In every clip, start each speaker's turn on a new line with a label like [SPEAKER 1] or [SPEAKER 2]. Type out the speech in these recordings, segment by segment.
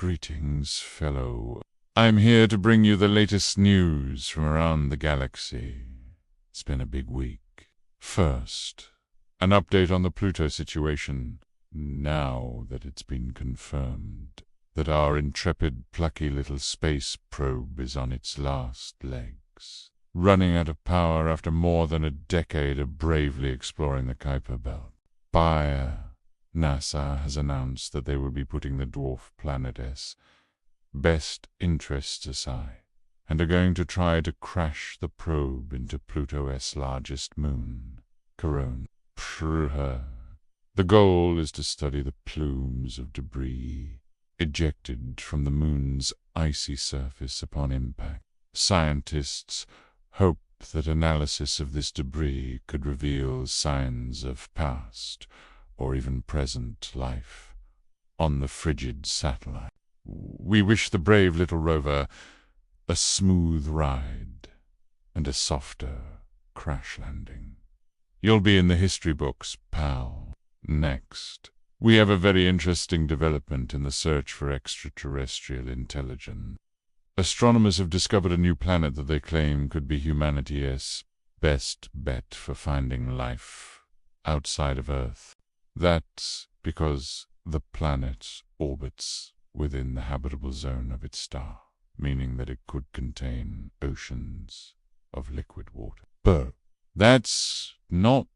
[SPEAKER 1] Greetings, fellow. I'm here to bring you the latest news from around the galaxy. It's been a big week. First, an update on the Pluto situation, now that it's been confirmed that our intrepid, plucky little space probe is on its last legs, running out of power after more than a decade of bravely exploring the Kuiper Belt. NASA has announced that they will be putting the dwarf planet S best interests aside, and are going to try to crash the probe into Pluto's largest moon, Corona. The goal is to study the plumes of debris ejected from the moon's icy surface upon impact. Scientists hope that analysis of this debris could reveal signs of past or even present life on the frigid satellite. We wish the brave little rover a smooth ride and a softer crash landing. You'll be in the history books, pal. Next, we have a very interesting development in the search for extraterrestrial intelligence. Astronomers have discovered a new planet that they claim could be humanity's best bet for finding life outside of Earth. That's because the planet orbits within the habitable zone of its star, meaning that it could contain oceans of liquid water. But that's not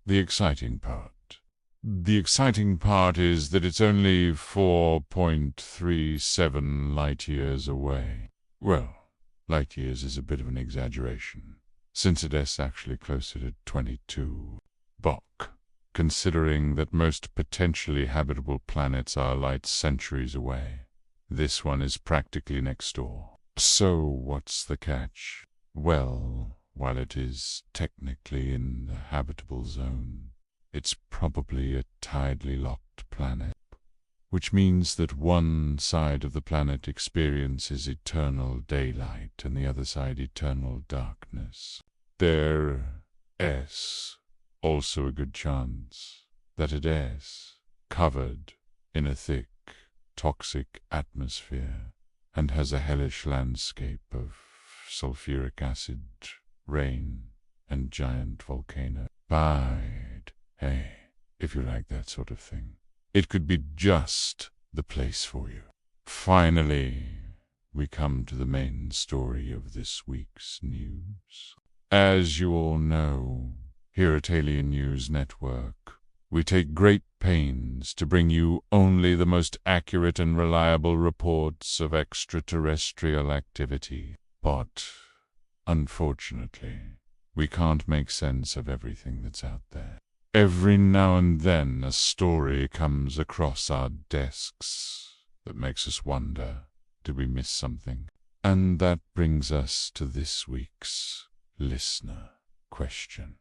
[SPEAKER 1] the exciting part. The exciting part is that it's only 4.37 light-years away. Well, light-years is a bit of an exaggeration, since it is actually closer to 22 Bok, considering that most potentially habitable planets are light centuries away. This one is practically next door. So what's the catch? Well, while it is technically in the habitable zone, it's probably a tidally locked planet, which means that one side of the planet experiences eternal daylight and the other side eternal darkness. There's also a good chance that it is covered in a thick, toxic atmosphere and has a hellish landscape of sulfuric acid, rain, and giant volcano. Hey, if you like that sort of thing, it could be just the place for you. Finally, we come to the main story of this week's news. As you all know, here at Alien News Network, we take great pains to bring you only the most accurate and reliable reports of extraterrestrial activity. But, unfortunately, we can't make sense of everything that's out there. Every now and then a story comes across our desks that makes us wonder, did we miss something? And that brings us to this week's listener question.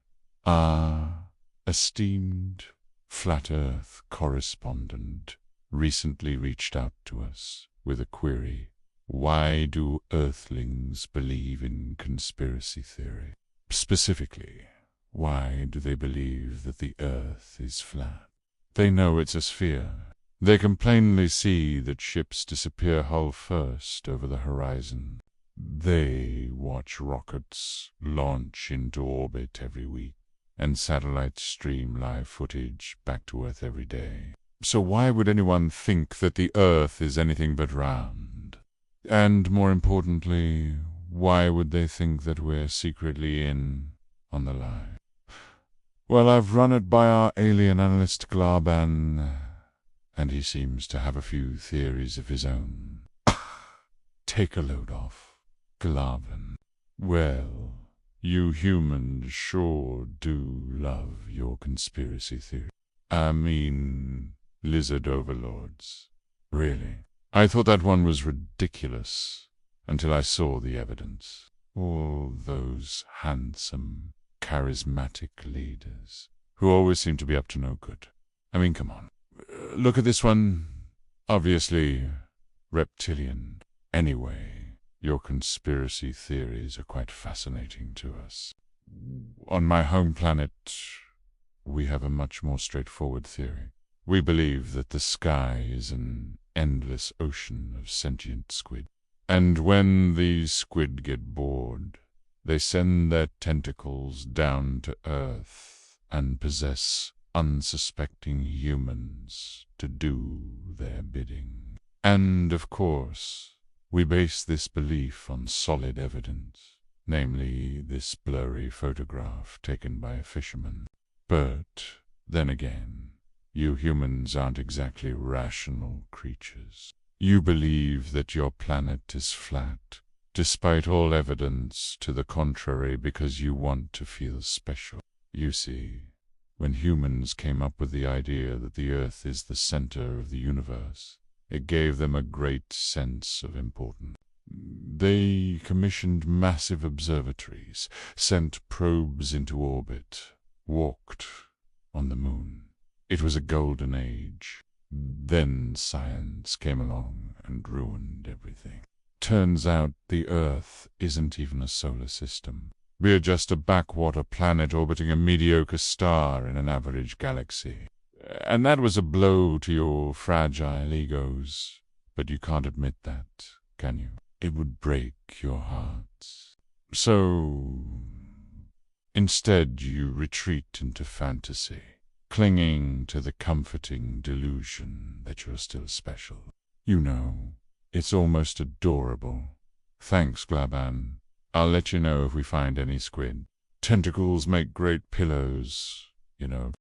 [SPEAKER 1] Our esteemed Flat Earth correspondent recently reached out to us with a query. Why do Earthlings believe in conspiracy theory? Specifically, why do they believe that the Earth is flat? They know it's a sphere. They can plainly see that ships disappear hull first over the horizon. They watch rockets launch into orbit every week, and satellites stream live footage back to Earth every day. So why would anyone think that the Earth is anything but round? And more importantly, why would they think that we're secretly in on the lie? Well, I've run it by our alien analyst Glaban, and he seems to have a few theories of his own. Take a load off, Glaban. Well, you humans sure do love your conspiracy theory. I mean, lizard overlords. Really. I thought that one was ridiculous until I saw the evidence. All those handsome, charismatic leaders who always seem to be up to no good. I mean, come on. Look at this one. Obviously reptilian. Anyway, your conspiracy theories are quite fascinating to us. On my home planet, we have a much more straightforward theory. We believe that the sky is an endless ocean of sentient squid. And when these squid get bored, they send their tentacles down to Earth and possess unsuspecting humans to do their bidding. And, of course, we base this belief on solid evidence, namely this blurry photograph taken by a fisherman. But, then again, you humans aren't exactly rational creatures. You believe that your planet is flat, despite all evidence to the contrary, because you want to feel special. You see, when humans came up with the idea that the Earth is the center of the universe, it gave them a great sense of importance. They commissioned massive observatories, sent probes into orbit, walked on the moon. It was a golden age. Then science came along and ruined everything. Turns out the Earth isn't even a solar system. We're just a backwater planet orbiting a mediocre star in an average galaxy. And that was a blow to your fragile egos. But you can't admit that, can you? It would break your hearts. So, instead you retreat into fantasy, clinging to the comforting delusion that you're still special. You know, it's almost adorable. Thanks, Glaban. I'll let you know if we find any squid. Tentacles make great pillows, you know.